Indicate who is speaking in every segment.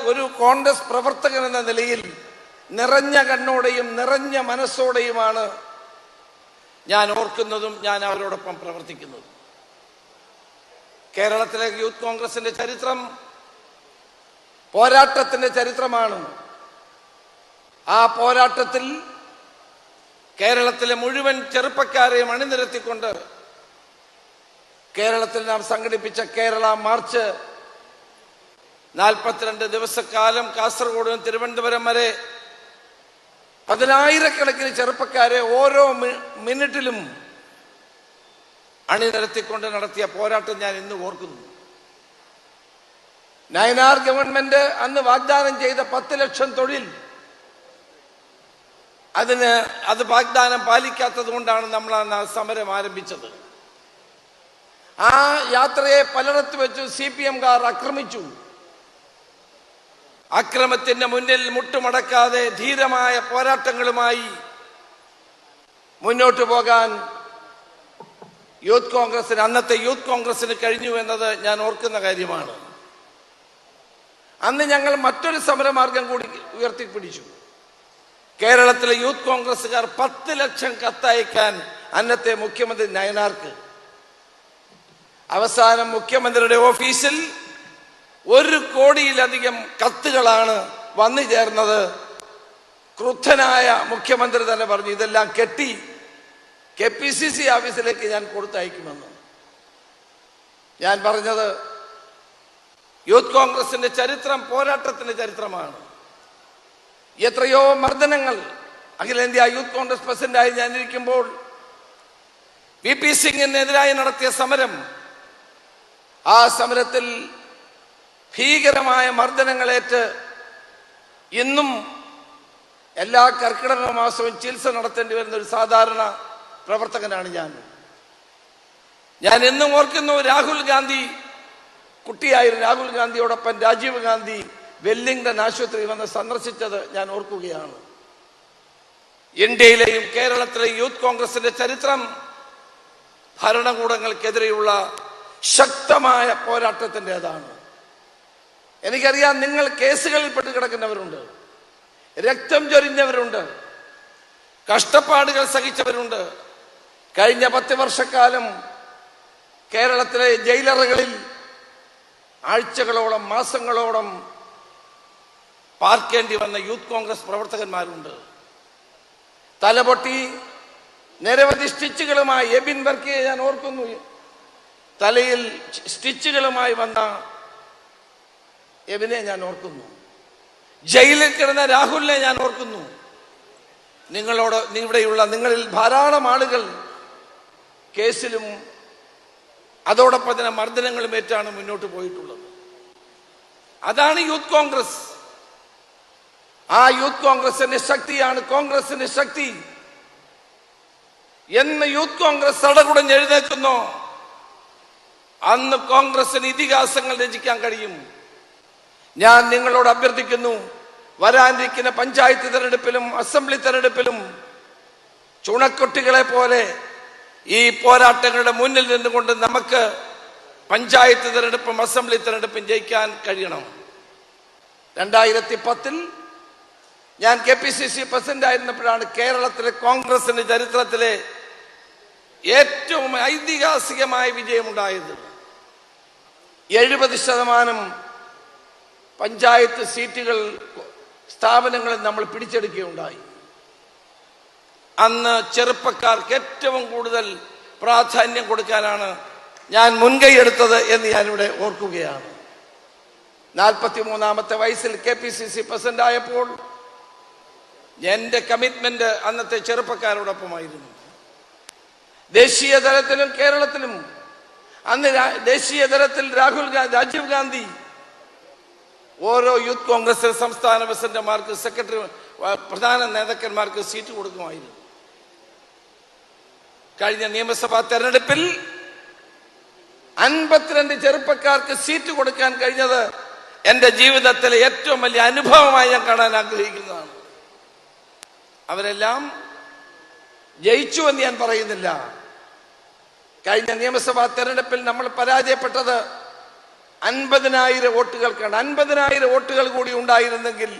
Speaker 1: ഒരു കോൺഗ്രസ് പ്രവർത്തകൻ എന്ന നിലയിൽ നിറഞ്ഞ കണ്ണോടെയും നിറഞ്ഞ മനസ്സോടെയുമാണ് ഞാൻ ഓർക്കുന്നതും ഞാൻ അവരോടൊപ്പം പ്രവർത്തിക്കുന്നതും. കേരളത്തിലെ യൂത്ത് കോൺഗ്രസിന്റെ ചരിത്രം പോരാട്ടത്തിന്റെ ചരിത്രമാണ്. ആ പോരാട്ടത്തിൽ കേരളത്തിലെ മുഴുവൻ ചെറുപ്പക്കാരെയും അണിനിരത്തിക്കൊണ്ട് കേരളത്തിൽ നാം സംഘടിപ്പിച്ച കേരള മാർച്ച് 42 ദിവസക്കാലം കാസർഗോഡ് നിന്ന് തിരുവനന്തപുരം വരെ 10,000-കണക്കിന് ചെറുപ്പക്കാരെ ഓരോ മിനിറ്റിലും അണിനിരത്തിക്കൊണ്ട് നടത്തിയ പോരാട്ടം ഞാൻ ഇന്ന് ഓർക്കുന്നു. നയനാർ ഗവൺമെന്റ് അന്ന് വാഗ്ദാനം ചെയ്ത 10 ലക്ഷം തൊഴിൽ, അത് വാഗ്ദാനം പാലിക്കാത്തത് കൊണ്ടാണ് നമ്മൾ അന്ന് സമരം ആരംഭിച്ചത്. ആ യാത്രയെ പലയിടത്ത് വെച്ച് CPM-കാർ ആക്രമിച്ചു. അക്രമത്തിന്റെ മുന്നിൽ മുട്ടുമടക്കാതെ ധീരമായ പോരാട്ടങ്ങളുമായി മുന്നോട്ട് പോകാൻ അന്നത്തെ യൂത്ത് കോൺഗ്രസിന് കഴിഞ്ഞു എന്നത് ഞാൻ ഓർക്കുന്ന കാര്യമാണ്. അന്ന് ഞങ്ങൾ മറ്റൊരു സമരമാർഗം കൂടി ഉയർത്തിപ്പിടിച്ചു. കേരളത്തിലെ യൂത്ത് കോൺഗ്രസുകാർ 10 ലക്ഷം കത്തയക്കാൻ അന്നത്തെ മുഖ്യമന്ത്രി നയനാർക്ക്. അവസാനം മുഖ്യമന്ത്രിയുടെ ഓഫീസിൽ 1 കോടിയിലധികം കത്തുകളാണ് വന്നു ചേർന്നത്. ക്രുദ്ധനായ മുഖ്യമന്ത്രി തന്നെ പറഞ്ഞു, ഇതെല്ലാം കെട്ടി KPCC ഓഫീസിലേക്ക് ഞാൻ കൊടുത്തയക്കുമെന്ന്. ഞാൻ പറഞ്ഞത്, യൂത്ത് കോൺഗ്രസിന്റെ ചരിത്രം പോരാട്ടത്തിന്റെ ചരിത്രമാണ്. എത്രയോ മർദ്ദനങ്ങൾ. അഖിലേന്ത്യാ യൂത്ത് കോൺഗ്രസ് പ്രസിഡന്റായി ഞാനിരിക്കുമ്പോൾ VP സിംഗിനെതിരായി നടത്തിയ സമരം, ആ സമരത്തിൽ ഭീകരമായ മർദ്ദനങ്ങളേറ്റ് ഇന്നും എല്ലാ കർക്കിടക മാസവും ചികിത്സ നടത്തേണ്ടി വരുന്ന ഒരു സാധാരണ പ്രവർത്തകനാണ് ഞാൻ എന്നും ഓർക്കുന്നു. രാഹുൽ ഗാന്ധി കുട്ടിയായിരുന്നു. രാഹുൽ ഗാന്ധിയോടൊപ്പം രാജീവ് ഗാന്ധി വെല്ലിംഗ്ടൺ ആശുപത്രി വന്ന് സന്ദർശിച്ചത് ഞാൻ ഓർക്കുകയാണ്. ഇന്ത്യയിലെയും കേരളത്തിലെയും യൂത്ത് കോൺഗ്രസിന്റെ ചരിത്രം ഭരണകൂടങ്ങൾക്കെതിരെയുള്ള ശക്തമായ പോരാട്ടത്തിൻ്റെതാണ്. എനിക്കറിയാം, നിങ്ങൾ കേസുകളിൽ പെട്ട് കിടക്കുന്നവരുണ്ട്, രക്തം ചൊരിഞ്ഞവരുണ്ട്, കഷ്ടപ്പാടുകൾ സഹിച്ചവരുണ്ട്. കഴിഞ്ഞ 10 വർഷക്കാലം കേരളത്തിലെ ജയിലറുകളിൽ ആഴ്ചകളോളം മാസങ്ങളോളം പാർക്കേണ്ടി വന്ന യൂത്ത് കോൺഗ്രസ് പ്രവർത്തകന്മാരുണ്ട്. തലപൊട്ടി നിരവധി സ്റ്റിച്ചുകളുമായി എബിൻ വർക്കിയെ ഞാൻ ഓർക്കുന്നു. തലയിൽ സ്റ്റിച്ചുകളുമായി വന്ന എബിനെ ഞാൻ ഓർക്കുന്നു. ജയിലിൽ കിടന്ന രാഹുലിനെ ഞാൻ ഓർക്കുന്നു. ഇവിടെയുള്ള നിങ്ങളിൽ ധാരാളം ആളുകൾ കേസിലും അതോടൊപ്പം തന്നെ മർദ്ദനങ്ങളും ഏറ്റാണ് മുന്നോട്ട് പോയിട്ടുള്ളത്. അതാണ് യൂത്ത് കോൺഗ്രസ്. ആ യൂത്ത് കോൺഗ്രസിന്റെ ശക്തിയാണ് കോൺഗ്രസിന്റെ ശക്തി. എന്ന് യൂത്ത് കോൺഗ്രസ് സടകുടഞ്ഞ് എഴുന്നേൽക്കുന്നോ അന്ന് കോൺഗ്രസിന് ഇതിഹാസങ്ങൾ രചിക്കാൻ കഴിയും. ഞാൻ നിങ്ങളോട് അഭ്യർത്ഥിക്കുന്നു, വരാനിരിക്കുന്ന പഞ്ചായത്ത് തെരഞ്ഞെടുപ്പിലും അസംബ്ലി തെരഞ്ഞെടുപ്പിലും ചുണക്കുട്ടികളെ പോലെ ഈ പോരാട്ടങ്ങളുടെ മുന്നിൽ നിന്നുകൊണ്ട് നമുക്ക് പഞ്ചായത്ത് തെരഞ്ഞെടുപ്പും അസംബ്ലി തെരഞ്ഞെടുപ്പും ജയിക്കാൻ കഴിയണം. 2010-ൽ ഞാൻ KPCC പ്രസിഡന്റ് ആയിരുന്നപ്പോഴാണ് കേരളത്തിലെ കോൺഗ്രസിന്റെ ചരിത്രത്തിലെ ഏറ്റവും ഐതിഹാസികമായ വിജയമുണ്ടായത്. 70% പഞ്ചായത്ത് സീറ്റുകൾ സ്ഥാപനങ്ങളിൽ നമ്മൾ പിടിച്ചെടുക്കുകയുണ്ടായി. അന്ന് ചെറുപ്പക്കാർക്ക് ഏറ്റവും കൂടുതൽ പ്രാധാന്യം കൊടുക്കാനാണ് ഞാൻ മുൻകൈ എടുത്തത് എന്ന് ഞാനിവിടെ ഓർക്കുകയാണ്. 43-ാമത്തെ വയസ്സിൽ KPCC പ്രസിഡന്റ് ആയപ്പോൾ എന്റെ കമ്മിറ്റ്മെന്റ് അന്നത്തെ ചെറുപ്പക്കാരോടൊപ്പമായിരുന്നു. ദേശീയ തലത്തിലും കേരളത്തിലും അന്ന് ദേശീയ തലത്തിൽ രാജീവ് ഗാന്ധി ഓരോ യൂത്ത് കോൺഗ്രസ് സംസ്ഥാന പ്രസിഡന്റുമാർക്ക്, സെക്രട്ടറി, പ്രധാന നേതാക്കന്മാർക്ക് സീറ്റ് കൊടുക്കുമായിരുന്നു. കഴിഞ്ഞ നിയമസഭാ തെരഞ്ഞെടുപ്പിൽ 52 ചെറുപ്പക്കാർക്ക് സീറ്റ് കൊടുക്കാൻ കഴിഞ്ഞത് എന്റെ ജീവിതത്തിലെ ഏറ്റവും വലിയ അനുഭവമായി ഞാൻ കാണാൻ ആഗ്രഹിക്കുന്നതാണ്. അവരെല്ലാം ജയിച്ചു എന്ന് ഞാൻ പറയുന്നില്ല. കഴിഞ്ഞ നിയമസഭാ തെരഞ്ഞെടുപ്പിൽ നമ്മൾ പരാജയപ്പെട്ടത് 50,000 വോട്ടുകൾക്കാണ്. 50,000 വോട്ടുകൾ കൂടി ഉണ്ടായിരുന്നെങ്കിൽ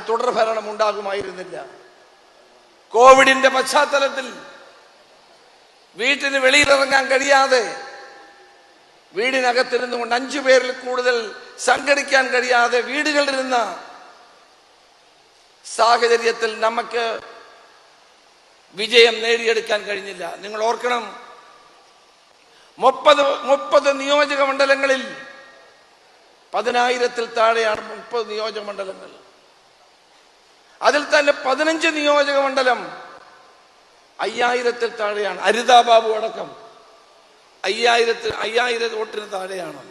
Speaker 1: തുടർ ഭരണം ഉണ്ടാകുമായിരുന്നില്ല. കോവിഡിന്റെ പശ്ചാത്തലത്തിൽ വീട്ടിന് വെളിയിലിറങ്ങാൻ കഴിയാതെ വീടിനകത്തിരുന്നുകൊണ്ട് 5 പേരിൽ കൂടുതൽ സംഘടിക്കാൻ കഴിയാതെ വീടുകളിലിരുന്ന സാഹചര്യത്തിൽ നമുക്ക് വിജയം നേടിയെടുക്കാൻ കഴിഞ്ഞില്ല. നിങ്ങൾ ഓർക്കണം, 30 നിയോജക മണ്ഡലങ്ങളിൽ 10,000-ൽ താഴെയാണ് 30 നിയോജക മണ്ഡലങ്ങൾ. അതിൽ തന്നെ 15 നിയോജക മണ്ഡലം 5,000-ൽ താഴെയാണ്. അരിതാബാബു അടക്കം 5,000 വോട്ടിന് താഴെയാണ്.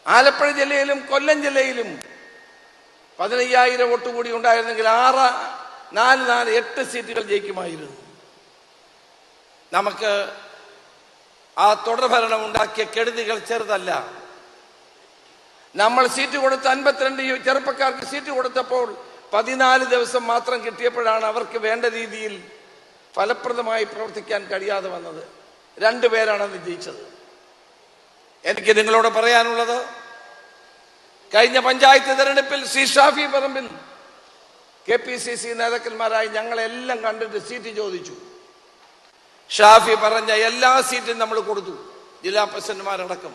Speaker 1: ആലപ്പുഴ ജില്ലയിലും കൊല്ലം ജില്ലയിലും 15,000 വോട്ട് കൂടി ഉണ്ടായിരുന്നെങ്കിൽ 8 സീറ്റുകൾ ജയിക്കുമായിരുന്നു. നമുക്ക് ആ തുടർഭരണം ഉണ്ടാക്കിയ കെടുതികൾ ചെറുതല്ല. നമ്മൾ സീറ്റ് കൊടുത്ത് 52 ചെറുപ്പക്കാർക്ക് സീറ്റ് കൊടുത്തപ്പോൾ 14 ദിവസം മാത്രം കിട്ടിയപ്പോഴാണ് അവർക്ക് വേണ്ട രീതിയിൽ ഫലപ്രദമായി പ്രവർത്തിക്കാൻ കഴിയാതെ വന്നത്. 2 പേരാണ് അന്ന് ജയിച്ചത്. എനിക്ക് നിങ്ങളോട് പറയാനുള്ളത്, കഴിഞ്ഞ പഞ്ചായത്ത് തെരഞ്ഞെടുപ്പിൽ ശ്രീ ഷാഫി പറമ്പിൽ KPCC നേതാക്കന്മാരായി ഞങ്ങളെല്ലാം കണ്ടിട്ട് സീറ്റ് ചോദിച്ചു. ഷാഫി പറഞ്ഞ എല്ലാ സീറ്റും നമ്മൾ കൊടുത്തു, ജില്ലാ പ്രസിഡന്റുമാരടക്കം.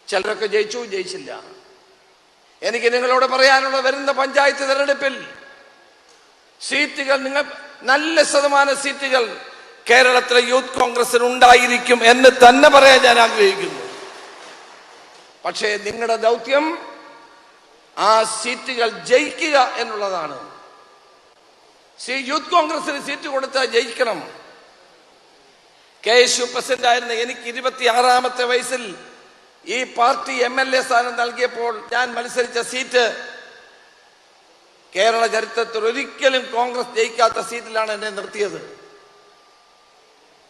Speaker 1: ചിലരൊക്കെ ജയിച്ചു, ജയിച്ചില്ല. എനിക്ക് നിങ്ങളോട് പറയാനുള്ള, വരുന്ന പഞ്ചായത്ത് തെരഞ്ഞെടുപ്പിൽ സീറ്റുകൾ നല്ല ശതമാനം സീറ്റുകൾ കേരളത്തിലെ യൂത്ത് കോൺഗ്രസിന് ഉണ്ടായിരിക്കും എന്ന് തന്നെ പറയാൻ ഞാൻ ആഗ്രഹിക്കുന്നു. പക്ഷേ നിങ്ങളുടെ ദൗത്യം ആ സീറ്റുകൾ ജയിക്കുക എന്നുള്ളതാണ്. യൂത്ത് കോൺഗ്രസിന് സീറ്റ് കൊടുത്താൽ ജയിക്കണം. KSU പ്രസിഡന്റ് ആയിരുന്ന എനിക്ക് 26-ാമത്തെ വയസ്സിൽ ഈ പാർട്ടി MLA സ്ഥാനം നൽകിയപ്പോൾ ഞാൻ മത്സരിച്ച സീറ്റ് കേരള ചരിത്രത്തിൽ ഒരിക്കലും കോൺഗ്രസ് ജയിക്കാത്ത സീറ്റിലാണ് എന്നെ നിർത്തിയത്.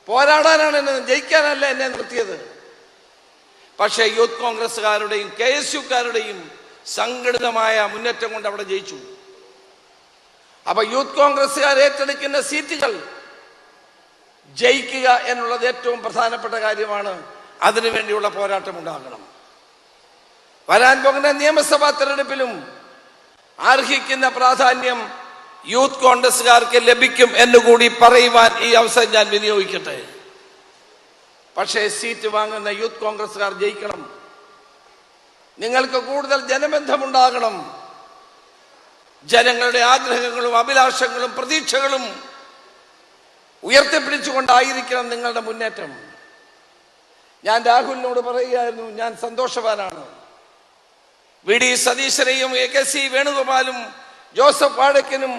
Speaker 1: പോരാടാനാണ് എന്നെ, ജയിക്കാനല്ല എന്നെ നിർത്തിയത്. പക്ഷേ യൂത്ത് കോൺഗ്രസ്സുകാരുടെയും KSUക്കാരുടെയും സംഘടിതമായ മുന്നേറ്റം കൊണ്ട് അവിടെ ജയിച്ചു. അപ്പൊ യൂത്ത് കോൺഗ്രസ്സുകാർ ഏറ്റെടുക്കുന്ന സീറ്റുകൾ ജയിക്കുക എന്നുള്ളത് ഏറ്റവും പ്രധാനപ്പെട്ട കാര്യമാണ്. അതിനുവേണ്ടിയുള്ള പോരാട്ടം ഉണ്ടാകണം. വരാൻ പോകുന്ന നിയമസഭാ തെരഞ്ഞെടുപ്പിലും അർഹിക്കുന്ന പ്രാധാന്യം യൂത്ത് കോൺഗ്രസ്സുകാർക്ക് ലഭിക്കും എന്നുകൂടി പറയുവാൻ ഈ അവസരം ഞാൻ വിനിയോഗിക്കട്ടെ. പക്ഷേ സീറ്റ് വാങ്ങുന്ന യൂത്ത് കോൺഗ്രസ്സുകാർ ജയിക്കണം. നിങ്ങൾക്ക് കൂടുതൽ ജനബന്ധമുണ്ടാകണം. ജനങ്ങളുടെ ആഗ്രഹങ്ങളും അഭിലാഷങ്ങളും പ്രതീക്ഷകളും ഉയർത്തിപ്പിടിച്ചുകൊണ്ടായിരിക്കണം നിങ്ങളുടെ മുന്നേറ്റം. ഞാൻ രാഹുലിനോട് പറയുകയായിരുന്നു, ഞാൻ സന്തോഷവാനാണ്. VD സതീശനെയും KC വേണുഗോപാലും ജോസഫ് വാഴക്കനും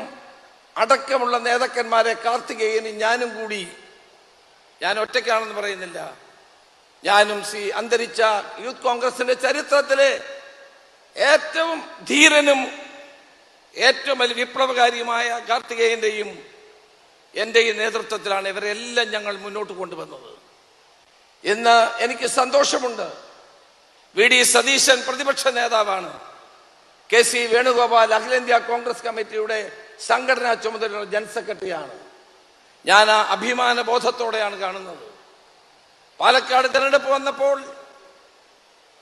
Speaker 1: അടക്കമുള്ള നേതാക്കന്മാരെ, കാർത്തികേയനും ഞാനും കൂടി, ഞാൻ ഒറ്റയ്ക്കാണെന്ന് പറയുന്നില്ല, ഞാനും അന്തരിച്ച യൂത്ത് കോൺഗ്രസിന്റെ ചരിത്രത്തിലെ ഏറ്റവും ധീരനും ഏറ്റവും വലിയ വിപ്ലവകാരിയുമായ കാർത്തികേയന്റെയും എന്റെയും നേതൃത്വത്തിലാണ് ഇവരെല്ലാം ഞങ്ങൾ മുന്നോട്ട് കൊണ്ടുവന്നത്. ഇന്ന് എനിക്ക് സന്തോഷമുണ്ട്. VD സതീശൻ പ്രതിപക്ഷ നേതാവാണ്. KC വേണുഗോപാൽ അഖിലേന്ത്യാ കോൺഗ്രസ് കമ്മിറ്റിയുടെ സംഘടനാ ചുമതലയുള്ള ജനറൽ സെക്രട്ടറിയാണ്. ഞാൻ ആ അഭിമാന ബോധത്തോടെയാണ് കാണുന്നത്. പാലക്കാട് തെരഞ്ഞെടുപ്പ് വന്നപ്പോൾ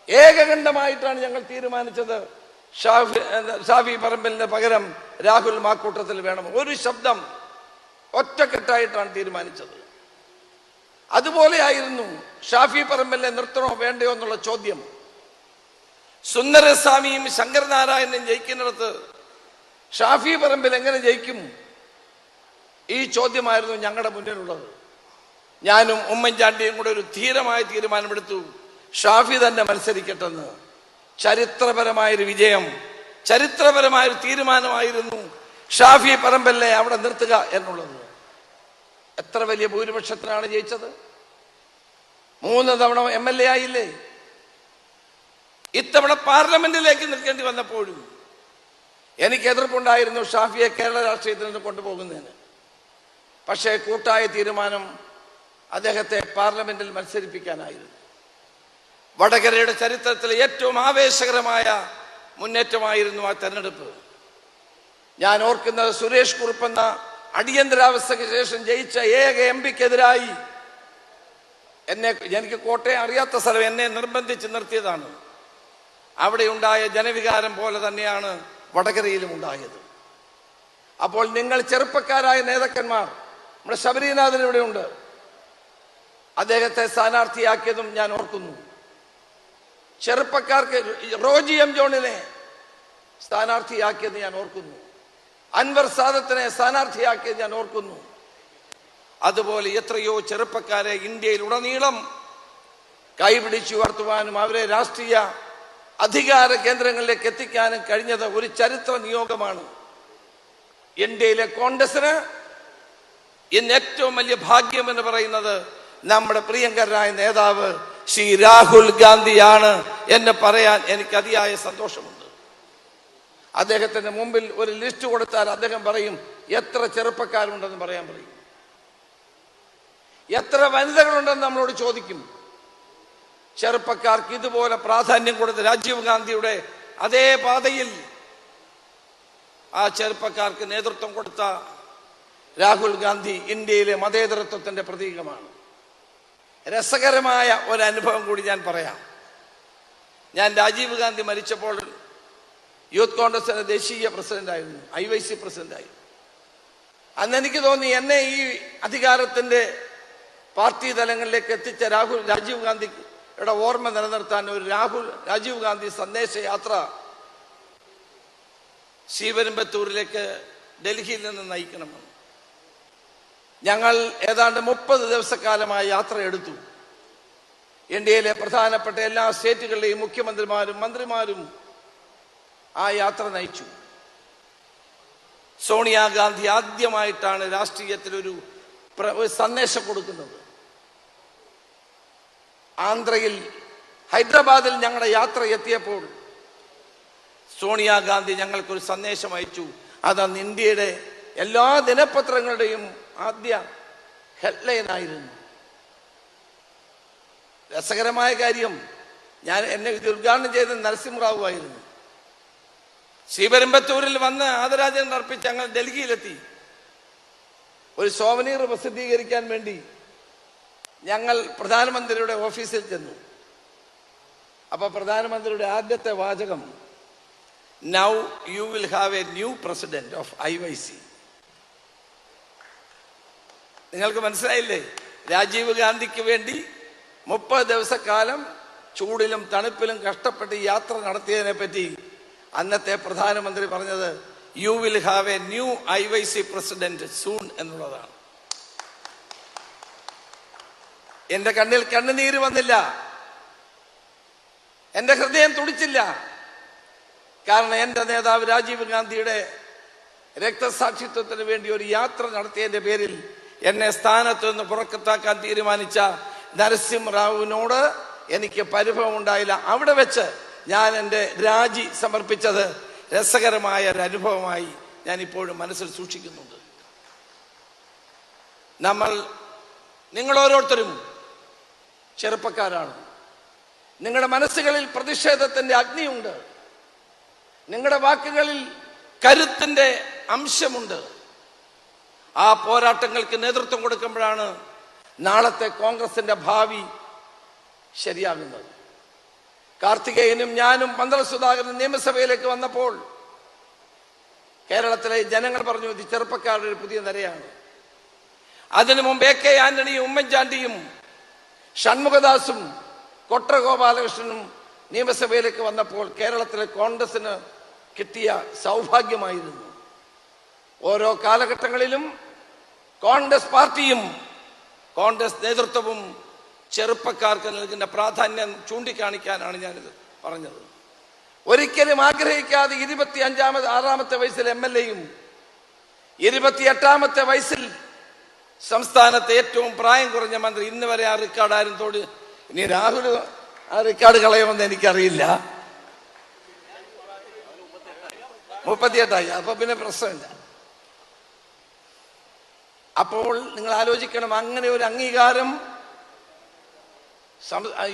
Speaker 1: ഏകകണ്ഠമായിട്ടാണ് ഞങ്ങൾ തീരുമാനിച്ചത്, ഷാഫി പറമ്പിലിന് പകരം രാഹുൽ മാക്കൂട്ടത്തിൽ വേണം. ഒരു ശബ്ദം ഒറ്റക്കെട്ടായിട്ടാണ് തീരുമാനിച്ചത്. അതുപോലെയായിരുന്നു ഷാഫി പറമ്പിലിനെ നിർത്തണോ വേണ്ടയോ എന്നുള്ള ചോദ്യം. സുന്ദരസ്വാമിയും ശങ്കരനാരായണനും ജയിക്കുന്നിടത്ത് ഷാഫി പറമ്പിൽ എങ്ങനെ ജയിക്കും? ഈ ചോദ്യമായിരുന്നു ഞങ്ങളുടെ മുന്നിലുള്ളത്. ഞാനും ഉമ്മൻചാണ്ടിയും കൂടെ ഒരു ധീരമായ തീരുമാനമെടുത്തു, ഷാഫി തന്നെ മത്സരിക്കട്ടെന്ന്. ചരിത്രപരമായൊരു വിജയം, ചരിത്രപരമായൊരു തീരുമാനമായിരുന്നു ഷാഫി പറമ്പിലിനെ അവിടെ നിർത്തുക എന്നുള്ളത്. എത്ര വലിയ ഭൂരിപക്ഷത്തിനാണ് ജയിച്ചത്? 3 തവണ MLA ആയില്ലേ? ഇത്തവണ പാർലമെന്റിലേക്ക് നിൽക്കേണ്ടി വന്നപ്പോഴും എനിക്ക് എതിർപ്പുണ്ടായിരുന്നു ഷാഫിയെ കേരള രാഷ്ട്രീയത്തിൽ നിന്ന് കൊണ്ടുപോകുന്നതിന്. പക്ഷേ കൂട്ടായ തീരുമാനം അദ്ദേഹത്തെ പാർലമെന്റിൽ മത്സരിപ്പിക്കാനായിരുന്നു. വടകരയുടെ ചരിത്രത്തിലെ ഏറ്റവും ആവേശകരമായ മുന്നേറ്റമായിരുന്നു ആ തെരഞ്ഞെടുപ്പ്. ഞാൻ ഓർക്കുന്നത്, സുരേഷ് കുറുപ്പെന്ന അടിയന്തരാവസ്ഥയ്ക്ക് ശേഷം ജയിച്ച ഏക MP ക്കെതിരായി എനിക്ക് കോട്ടയം അറിയാത്ത സ്ഥലം എന്നെ നിർബന്ധിച്ച് നിർത്തിയതാണ്. അവിടെ ഉണ്ടായ ജനവികാരം പോലെ തന്നെയാണ് വടകരയിലും ഉണ്ടായത്. അപ്പോൾ നിങ്ങൾ ചെറുപ്പക്കാരായ നേതാക്കന്മാർ, നമ്മുടെ ശബരിനാഥൻ ഇവിടെ ഉണ്ട്, അദ്ദേഹത്തെ സ്ഥാനാർത്ഥിയാക്കിയതും ഞാൻ ഓർക്കുന്നു. ചെറുപ്പക്കാർക്ക് റോജി എം ജോണിനെ സ്ഥാനാർത്ഥിയാക്കിയത് ഞാൻ ഓർക്കുന്നു. അൻവർ സാദത്തിനെ സ്ഥാനാർത്ഥിയാക്കിയത് ഞാൻ ഓർക്കുന്നു. അതുപോലെ എത്രയോ ചെറുപ്പക്കാരെ ഇന്ത്യയിൽ ഉടനീളം കൈപിടിച്ചു ഉയർത്തുവാനും അവരെ രാഷ്ട്രീയ അധികാര കേന്ദ്രങ്ങളിലേക്ക് എത്തിക്കാനും കഴിഞ്ഞത് ഒരു ചരിത്ര നിയോഗമാണ്. ഇന്ത്യയിലെ കോൺഗ്രസിന് ഇന്ന് ഏറ്റവും വലിയ ഭാഗ്യം എന്ന് പറയുന്നത് നമ്മുടെ പ്രിയങ്കരനായ നേതാവ് ശ്രീ രാഹുൽ ഗാന്ധിയാണ് എന്ന് പറയാൻ എനിക്ക് അതിയായ സന്തോഷമുണ്ട്. അദ്ദേഹത്തിന്റെ മുമ്പിൽ ഒരു ലിസ്റ്റ് കൊടുത്താൽ അദ്ദേഹം പറയും എത്ര ചെറുപ്പക്കാരുണ്ടെന്ന് പറയാൻ പറയും, എത്ര വനിതകളുണ്ടെന്ന് നമ്മളോട് ചോദിക്കും. ചെറുപ്പക്കാർക്ക് ഇതുപോലെ പ്രാധാന്യം കൊടുത്ത് രാജീവ് ഗാന്ധിയുടെ അതേ പാതയിൽ ആ ചെറുപ്പക്കാർക്ക് നേതൃത്വം കൊടുത്ത രാഹുൽ ഗാന്ധി ഇന്ത്യയിലെ മതേതരത്വത്തിന്റെ പ്രതീകമാണ്. രസകരമായ ഒരനുഭവം കൂടി ഞാൻ പറയാം. ഞാൻ രാജീവ് ഗാന്ധി മരിച്ചപ്പോൾ യൂത്ത് കോൺഗ്രസിന്റെ ദേശീയ പ്രസിഡന്റായിരുന്നു, IYC പ്രസിഡന്റായി. അന്ന് എനിക്ക് തോന്നി എന്നെ ഈ അധികാരത്തിന്റെ പാർട്ടി തലങ്ങളിലേക്ക് എത്തിച്ച രാജീവ് ഗാന്ധിയുടെ ഓർമ്മ നിലനിർത്താൻ ഒരു രാജീവ് ഗാന്ധി സന്ദേശയാത്ര ശ്രീപെരുമ്പത്തൂരിലേക്ക് ഡൽഹിയിൽ നിന്ന് നയിക്കണമെന്ന് ഞങ്ങൾ ഏതാണ്ട് 30 ദിവസക്കാലമായി യാത്ര എടുത്തു. ഇന്ത്യയിലെ പ്രധാനപ്പെട്ട എല്ലാ സ്റ്റേറ്റുകളിലെയും മുഖ്യമന്ത്രിമാരും മന്ത്രിമാരും ആ യാത്ര നയിച്ചു. സോണിയാഗാന്ധി ആദ്യമായിട്ടാണ് രാഷ്ട്രീയത്തിൽ ഒരു സന്ദേശം കൊടുക്കുന്നത്. ആന്ധ്രയിൽ ഹൈദരാബാദിൽ ഞങ്ങളുടെ യാത്ര എത്തിയപ്പോൾ സോണിയാഗാന്ധി ഞങ്ങൾക്കൊരു സന്ദേശം അയച്ചു. അതന്ന് ഇന്ത്യയുടെ എല്ലാ ദിനപത്രങ്ങളുടെയും ആദ്യ ഹെഡ്ലൈനായിരുന്നു. രസകരമായ കാര്യം, എന്നെ ഉദ്ഘാടനം ചെയ്ത നരസിംഹറാവു ആയിരുന്നു. ശ്രീപെരുമ്പത്തൂരിൽ വന്ന് ആദരാഞ്ജലി അർപ്പിച്ച് ഞങ്ങൾ ഡൽഹിയിലെത്തി. ഒരു സോവനീർ പ്രസിദ്ധീകരിക്കാൻ വേണ്ടി ഞങ്ങൾ പ്രധാനമന്ത്രിയുടെ ഓഫീസിൽ ചെന്നു. അപ്പൊ പ്രധാനമന്ത്രിയുടെ ആദ്യത്തെ വാചകം, now you will have A new president of IYC. നിങ്ങൾക്ക് മനസ്സിലായില്ലേ? രാജീവ് ഗാന്ധിക്ക് വേണ്ടി 30 ദിവസക്കാലം ചൂടിലും തണുപ്പിലും കഷ്ടപ്പെട്ട് യാത്ര നടത്തിയതിനെ പറ്റി അന്നത്തെ പ്രധാനമന്ത്രി പറഞ്ഞത് you will have A new IYC president soon എന്നുള്ളതാണ്. എന്റെ കണ്ണിൽ കണ്ണുനീര് വന്നില്ല, എന്റെ ഹൃദയം തുടിച്ചില്ല. കാരണം എന്റെ നേതാവ് രാജീവ് ഗാന്ധിയുടെ രക്തസാക്ഷിത്വത്തിന് വേണ്ടി ഒരു യാത്ര നടത്തിയതിന്റെ പേരിൽ എന്നെ സ്ഥാനത്ത് നിന്ന് പുറത്താക്കാൻ തീരുമാനിച്ച നരസിംഹറാവുവിനോട് എനിക്ക് പരിഭവം ഉണ്ടായില്ല. അവിടെ വെച്ച് ഞാൻ എൻ്റെ രാജി സമർപ്പിച്ചത് രസകരമായ ഒരു അനുഭവമായി ഞാൻ ഇപ്പോഴും മനസ്സിൽ സൂക്ഷിക്കുന്നുണ്ട്. നിങ്ങൾ ഓരോരുത്തരും ചെറുപ്പക്കാരാണ്. നിങ്ങളുടെ മനസ്സുകളിൽ പ്രതിഷേധത്തിന്റെ അഗ്നിയുണ്ട്, നിങ്ങളുടെ വാക്കുകളിൽ കരുത്തിന്റെ അംശമുണ്ട്. ആ പോരാട്ടങ്ങൾക്ക് നേതൃത്വം കൊടുക്കുമ്പോഴാണ് നാളത്തെ കോൺഗ്രസിന്റെ ഭാവി ശരിയാകുന്നത്. കാർത്തികേയനും ഞാനും പന്തളം സുധാകരനും നിയമസഭയിലേക്ക് വന്നപ്പോൾ കേരളത്തിലെ ജനങ്ങൾ പറഞ്ഞു ഇത് ചെറുപ്പക്കാരുടെ ഒരു പുതിയ നിരയാണ്. അതിനു മുമ്പ് AK ആന്റണിയും ഉമ്മൻചാണ്ടിയും ഷൺമുഖദാസും കൊട്ര ഗോപാലകൃഷ്ണനും നിയമസഭയിലേക്ക് വന്നപ്പോൾ കേരളത്തിലെ കോൺഗ്രസിന് കിട്ടിയ സൗഭാഗ്യമായിരുന്നു. ഓരോ കാലഘട്ടങ്ങളിലും കോൺഗ്രസ് പാർട്ടിയും കോൺഗ്രസ് നേതൃത്വവും ചെറുപ്പക്കാർക്ക് നൽകുന്ന പ്രാധാന്യം ചൂണ്ടിക്കാണിക്കാനാണ് ഞാനിത് പറഞ്ഞത്. ഒരിക്കലും ആഗ്രഹിക്കാതെ 26ാമത്തെ വയസ്സിൽ MLA-യും 28ാമത്തെ വയസ്സിൽ സംസ്ഥാനത്തെ ഏറ്റവും പ്രായം കുറഞ്ഞ മന്ത്രി, ഇന്ന് വരെ ആ റെക്കോർഡ് ആരും ഇനി രാഹുൽ ആ റെക്കോർഡ് കളയുമെന്ന് എനിക്കറിയില്ല. 38ആയി, അപ്പൊ പിന്നെ പ്രശ്നമില്ല. അപ്പോൾ നിങ്ങൾ ആലോചിക്കണം, അങ്ങനെ ഒരു അംഗീകാരം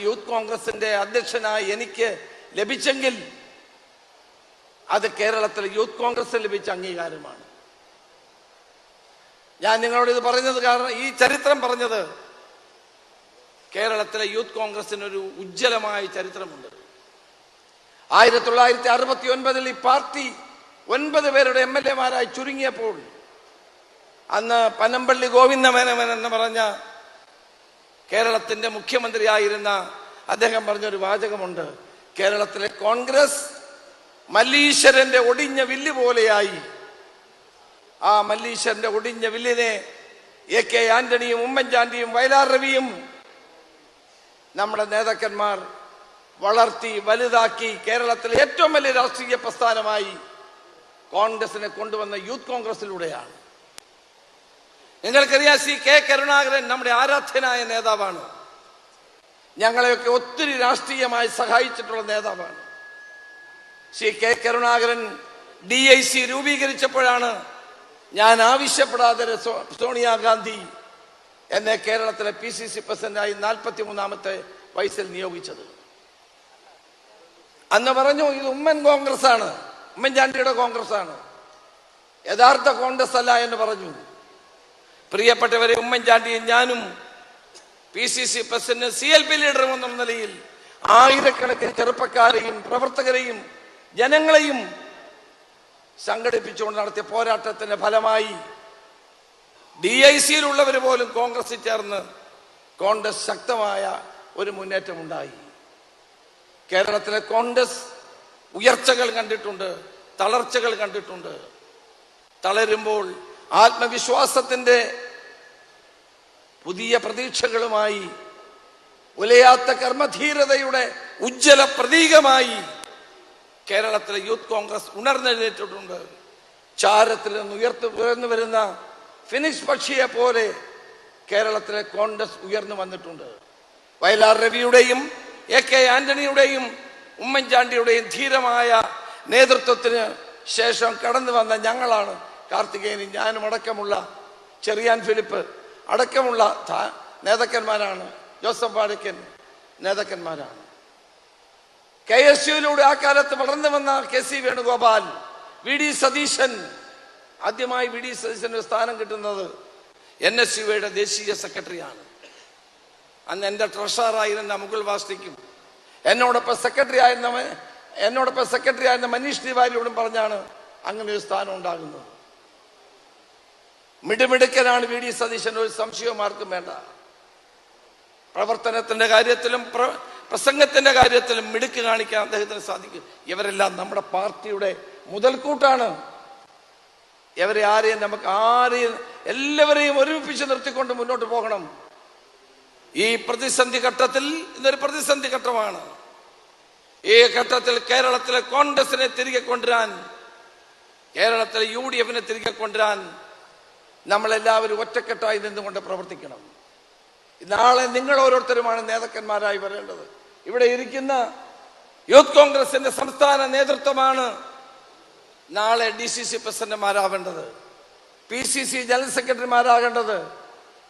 Speaker 1: യൂത്ത് കോൺഗ്രസിന്റെ അധ്യക്ഷനായി എനിക്ക് ലഭിച്ചെങ്കിൽ അത് കേരളത്തിലെ യൂത്ത് കോൺഗ്രസിന് ലഭിച്ച അംഗീകാരമാണ്. ഞാൻ നിങ്ങളോട് ഇത് പറഞ്ഞത് കാരണം, ഈ ചരിത്രം പറഞ്ഞത് കേരളത്തിലെ യൂത്ത് കോൺഗ്രസിനൊരു ഉജ്ജ്വലമായ ചരിത്രമുണ്ട്. 1969 ഈ പാർട്ടി 9 പേരുടെ MLA-മാരായി ചുരുങ്ങിയപ്പോൾ അന്ന് പനമ്പള്ളി ഗോവിന്ദമേനോൻ എന്ന് പറഞ്ഞ കേരളത്തിന്റെ മുഖ്യമന്ത്രിയായിരുന്ന അദ്ദേഹം പറഞ്ഞൊരു വാചകമുണ്ട്: കേരളത്തിലെ കോൺഗ്രസ് മല്ലീശ്വരന്റെ ഒടിഞ്ഞ വില്ല് പോലെയായി. ആ മല്ലീശ്വരന്റെ ഒടിഞ്ഞ വില്ലിനെ AK ആന്റണിയും ഉമ്മൻചാണ്ടിയും വയലാർ രവിയും നമ്മുടെ നേതാക്കന്മാർ വളർത്തി വലുതാക്കി കേരളത്തിലെ ഏറ്റവും വലിയ രാഷ്ട്രീയ പ്രസ്ഥാനമായി കോൺഗ്രസിനെ കൊണ്ടുവന്ന യൂത്ത് കോൺഗ്രസിലൂടെയാണ്. നിങ്ങൾക്കറിയാം, CK കരുണാകരൻ നമ്മുടെ ആരാധ്യനായ നേതാവാണ്. ഞങ്ങളെയൊക്കെ ഒത്തിരി രാഷ്ട്രീയമായി സഹായിച്ചിട്ടുള്ള നേതാവാണ്. CK കരുണാകരൻ DIC രൂപീകരിച്ചപ്പോഴാണ് ഞാൻ ആവശ്യപ്പെടാതെ സോണിയാഗാന്ധി എന്നെ കേരളത്തിലെ PCC പ്രസിഡന്റായി 43-ാമത്തെ വയസ്സിൽ നിയോഗിച്ചത്. അന്ന് പറഞ്ഞു, ഇത് കോൺഗ്രസ് ആണ്, ഉമ്മൻചാണ്ടിയുടെ കോൺഗ്രസ് ആണ്, യഥാർത്ഥ കോൺഗ്രസ് അല്ല എന്ന് പറഞ്ഞു. പ്രിയപ്പെട്ടവരെ, ഉമ്മൻചാണ്ടിയും ഞാനും PCC പ്രസിഡന്റ് CLP ലീഡറും എന്ന നിലയിൽ ആയിരക്കണക്കിന് ചെറുപ്പക്കാരെയും പ്രവർത്തകരെയും ജനങ്ങളെയും സംഘടിപ്പിച്ചുകൊണ്ട് നടത്തിയ പോരാട്ടത്തിന്റെ ഫലമായി DIC-യിലുള്ളവർ പോലും കോൺഗ്രസിൽ ചേർന്ന് കോൺഗ്രസ് ശക്തമായ ഒരു മുന്നേറ്റമുണ്ടായി. കേരളത്തിലെ കോൺഗ്രസ് ഉയർച്ചകൾ കണ്ടിട്ടുണ്ട്, തളർച്ചകൾ കണ്ടിട്ടുണ്ട്. തളരുമ്പോൾ ആത്മവിശ്വാസത്തിന്റെ പുതിയ പ്രതീക്ഷകളുമായി, ഉലയാത്ത കർമ്മധീരതയുടെ ഉജ്ജ്വല പ്രതീകമായി കേരളത്തിലെ യൂത്ത് കോൺഗ്രസ് ഉണർന്നെഴുന്നേറ്റിട്ടുണ്ട്. ചാരത്തിൽ നിന്ന് ഉയർന്നു വരുന്ന ഫിനിക്സ് പക്ഷിയെ പോലെ കേരളത്തിലെ കോൺഗ്രസ് ഉയർന്നു വന്നിട്ടുണ്ട്. വയലാർ രവിയുടെയും AK ആന്റണിയുടെയും ഉമ്മൻചാണ്ടിയുടെയും ധീരമായ നേതൃത്വത്തിന് ശേഷം കടന്നു വന്ന ഞങ്ങളാണ്, കാർത്തികേയനും ഞാനും അടക്കമുള്ള, ചെറിയാൻ ഫിലിപ്പ് അടക്കമുള്ള നേതാക്കന്മാരാണ്, ജോസഫ് വാഴക്കൻ നേതാക്കന്മാരാണ്. KSU-യിലൂടെ ആ കാലത്ത് വളർന്നു വന്ന KC വേണുഗോപാൽ, VD സതീശൻ, ആദ്യമായി VD സതീശന് സ്ഥാനം കിട്ടുന്നത് NSUയുടെ ദേശീയ സെക്രട്ടറിയാണ്. അന്ന് എൻ്റെ ട്രഷററായിരുന്ന മുകുൾ വാസ്നിക്കും എന്നോടൊപ്പം സെക്രട്ടറി ആയിരുന്ന മനീഷ് തിവാരിയോടും പറഞ്ഞാണ് അങ്ങനെ ഒരു സ്ഥാനം ഉണ്ടാകുന്നത്. മിടുമിടുക്കനാണ് VD സതീശൻ, ഒരു സംശയവും ആർക്കും വേണ്ട. പ്രവർത്തനത്തിന്റെ കാര്യത്തിലും പ്രസംഗത്തിന്റെ കാര്യത്തിലും മിടുക്ക് കാണിക്കാൻ അദ്ദേഹത്തിന് സാധിക്കും. ഇവരെല്ലാം നമ്മുടെ പാർട്ടിയുടെ മുതൽക്കൂട്ടാണ്. ആരെയും എല്ലാവരെയും ഒരുമിപ്പിച്ച് നിർത്തിക്കൊണ്ട് മുന്നോട്ട് പോകണം. ഈ പ്രതിസന്ധി ഘട്ടത്തിൽ, ഇതൊരു പ്രതിസന്ധി ഘട്ടമാണ്. ഈ ഘട്ടത്തിൽ കേരളത്തിലെ കോൺഗ്രസിനെ തിരികെ കൊണ്ടുവരാൻ, കേരളത്തിലെ UDF-നെ തിരികെ കൊണ്ടുവരാൻ നമ്മളെല്ലാവരും ഒറ്റക്കെട്ടായി നിന്നുകൊണ്ട് പ്രവർത്തിക്കണം. നാളെ നിങ്ങൾ ഓരോരുത്തരുമാണ് നേതാക്കന്മാരായി വരേണ്ടത്. ഇവിടെ ഇരിക്കുന്ന യൂത്ത് കോൺഗ്രസിന്റെ സംസ്ഥാന നേതൃത്വമാണ് നാളെ DCC പ്രസിഡന്റുമാരാവേണ്ടത്, PCC ജനറൽ സെക്രട്ടറിമാരാകേണ്ടത്,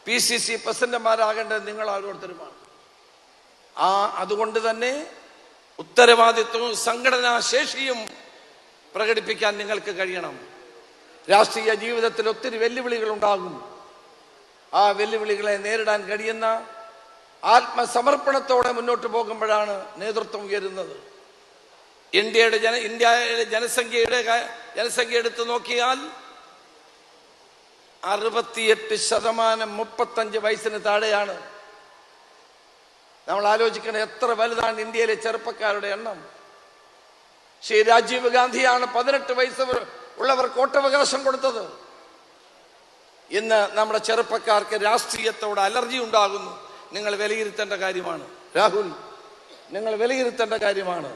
Speaker 1: PCC പ്രസിഡന്റുമാരാകേണ്ടത് നിങ്ങൾ ഓരോരുത്തരുമാണ്. അതുകൊണ്ട് തന്നെ ഉത്തരവാദിത്വവും സംഘടനാ ശേഷിയും പ്രകടിപ്പിക്കാൻ നിങ്ങൾക്ക് കഴിയണം. രാഷ്ട്രീയ ജീവിതത്തിൽ ഒത്തിരി വെല്ലുവിളികൾ ഉണ്ടാകും. ആ വെല്ലുവിളികളെ നേരിടാൻ കഴിയുന്ന ആത്മസമർപ്പണത്തോടെ മുന്നോട്ട് പോകുമ്പോഴാണ് നേതൃത്വം ഉയരുന്നത്. ഇന്ത്യയുടെ ജനസംഖ്യ എടുത്തു നോക്കിയാൽ 68% 35 വയസ്സിന് താഴെയാണ്. നമ്മൾ ആലോചിക്കണം, എത്ര വലുതാണ് ഇന്ത്യയിലെ ചെറുപ്പക്കാരുടെ എണ്ണം. ശ്രീ രാജീവ് ഗാന്ധിയാണ് 18 വയസ്സ് ഉള്ളവർക്ക് വോട്ടവകാശം കൊടുത്തത്. ഇന്ന് നമ്മുടെ ചെറുപ്പക്കാർക്ക് രാഷ്ട്രീയത്തോട് അലർജി ഉണ്ടാകുന്നു. നിങ്ങൾ വിലയിരുത്തേണ്ട കാര്യമാണ്. രാഹുൽ, നിങ്ങൾ വിലയിരുത്തേണ്ട കാര്യമാണ്.